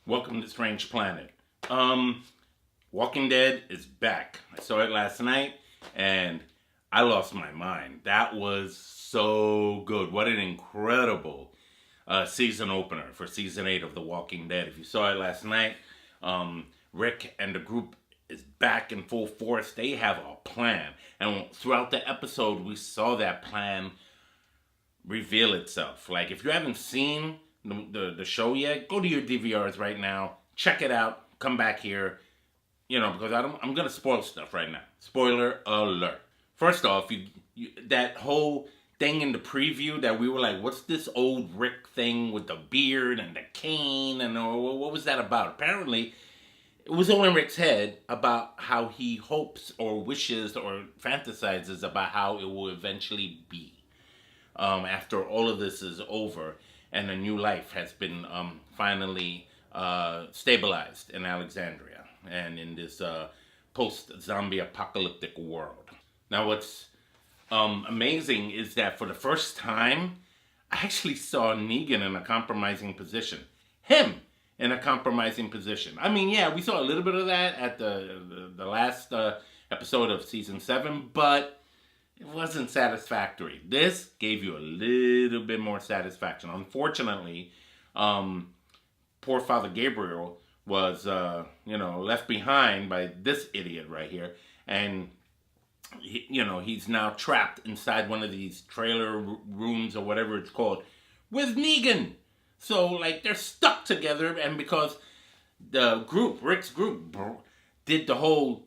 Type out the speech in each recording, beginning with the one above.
Welcome to Strange Planet. Walking Dead is back. I saw it last night and I lost my mind. That was so good. What an incredible season opener for season 8 of The Walking Dead. If you saw it last night, Rick and the group is back in full force. They have a plan. And throughout the episode, we saw that plan reveal itself. Like, if you haven't seen the show yet, go to your DVRs right now, check it out, come back here, because I'm gonna spoil stuff right now. Spoiler alert. First off, that whole thing in the preview that we were like, what's this old Rick thing with the beard and the cane, and what was that about? Apparently, it was all in Rick's head about how he hopes or wishes or fantasizes about how it will eventually be after all of this is over and a new life has been finally stabilized in Alexandria and in this post-zombie apocalyptic world. Now, what's amazing is that for the first time, I actually saw Negan in a compromising position. Him in a compromising position. I mean, yeah, we saw a little bit of that at the last episode of season 7, but it wasn't satisfactory. This gave you a little bit more satisfaction. Unfortunately, poor Father Gabriel was, left behind by this idiot right here. And, he's now trapped inside one of these trailer rooms or whatever it's called with Negan. So, they're stuck together. And because the group, Rick's group, did the whole...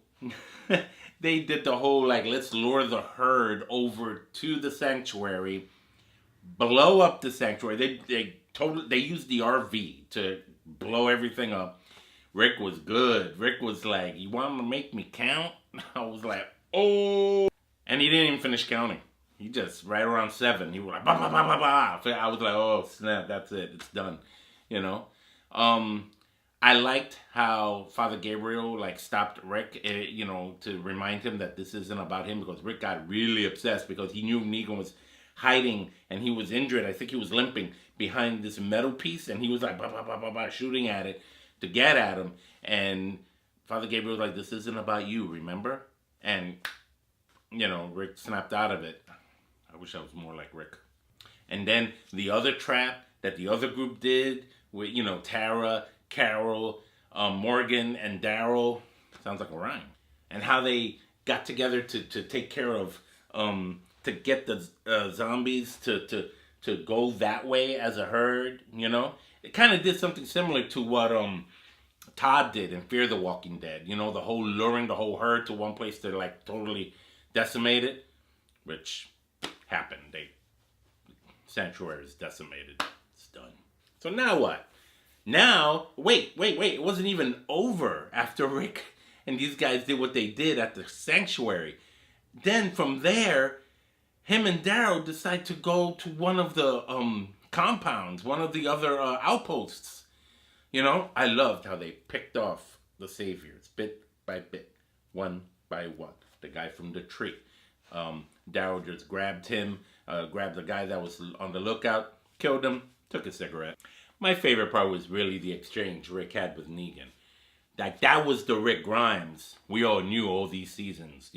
They did the whole, let's lure the herd over to the sanctuary, blow up the sanctuary. They used the RV to blow everything up. Rick was good. Rick was like, you want to make me count? I was like, oh. And he didn't even finish counting. He just, right around 7, he was like, bah, bah, bah, bah, bah. I was like, oh, snap, that's it. It's done. I liked how Father Gabriel stopped Rick, to remind him that this isn't about him, because Rick got really obsessed because he knew Negan was hiding and he was injured. I think he was limping behind this metal piece, and he was like bah, bah, bah, bah, bah, shooting at it to get at him. And Father Gabriel was like, this isn't about you, remember? And Rick snapped out of it. I wish I was more like Rick. And then the other trap that the other group did with Tara, Carol, Morgan, and Daryl, sounds like a rhyme, and how they got together to take care of, to get the zombies to go that way as a herd, It kind of did something similar to what Todd did in Fear the Walking Dead, the whole luring the whole herd to one place to totally decimate it, which happened. Sanctuary is decimated. It's done. So now what? Now, wait, it wasn't even over after Rick and these guys did what they did at the sanctuary. Then from there, him and Daryl decide to go to one of the compounds, one of the other outposts. I loved how they picked off the saviors bit by bit, one by one. The guy from the tree. Daryl just grabbed him, grabbed the guy that was on the lookout, killed him, took a cigarette. My favorite part was really the exchange Rick had with Negan. That was the Rick Grimes we all knew all these seasons,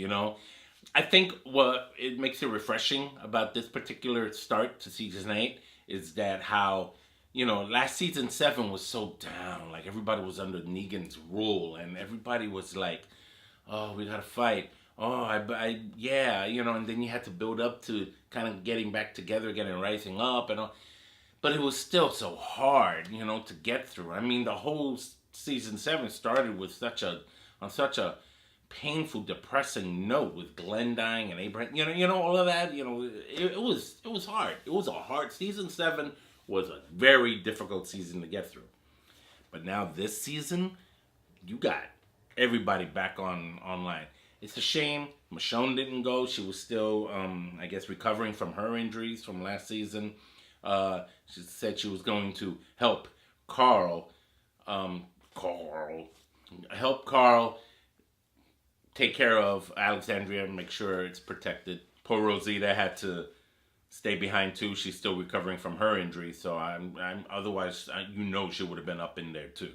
I think what it makes it refreshing about this particular start to season 8 is that how, last season 7 was so down. Everybody was under Negan's rule and everybody was like, oh, we gotta fight. Oh, yeah, and then you had to build up to kind of getting back together, getting rising up and all. But it was still so hard, to get through. I mean, the whole season 7 started with on such a painful, depressing note with Glenn dying and Abraham, all of that. It was hard. It was a hard season 7 was a very difficult season to get through. But now this season, you got everybody back online. It's a shame Michonne didn't go. She was still, I guess, recovering from her injuries from last season. She said she was going to help Carl take care of Alexandria and make sure it's protected. Poor Rosita had to stay behind too. She's still recovering from her injury, so I'm otherwise, she would have been up in there too,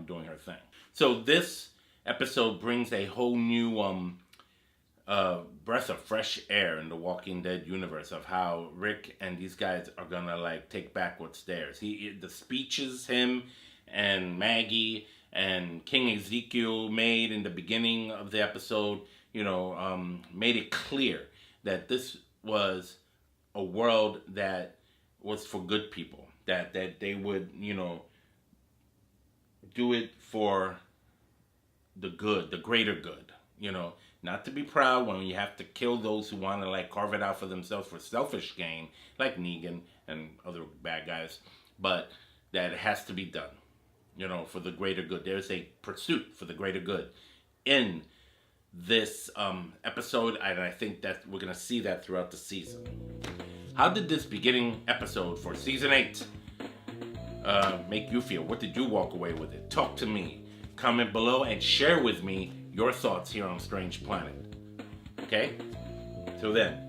doing her thing. So this episode brings a whole new breath of fresh air in the Walking Dead universe of how Rick and these guys are gonna like take back what's theirs. The speeches him and Maggie and King Ezekiel made in the beginning of the episode, made it clear that this was a world that was for good people, that they would, do it for the good, the greater good, not to be proud when you have to kill those who want to like carve it out for themselves for selfish gain, like Negan and other bad guys, but that it has to be done, for the greater good. There's a pursuit for the greater good in this episode, and I think that we're going to see that throughout the season. How did this beginning episode for season 8 make you feel? What did you walk away with it? Talk to me. Comment below and share with me your thoughts here on Strange Planet. Okay? Till then.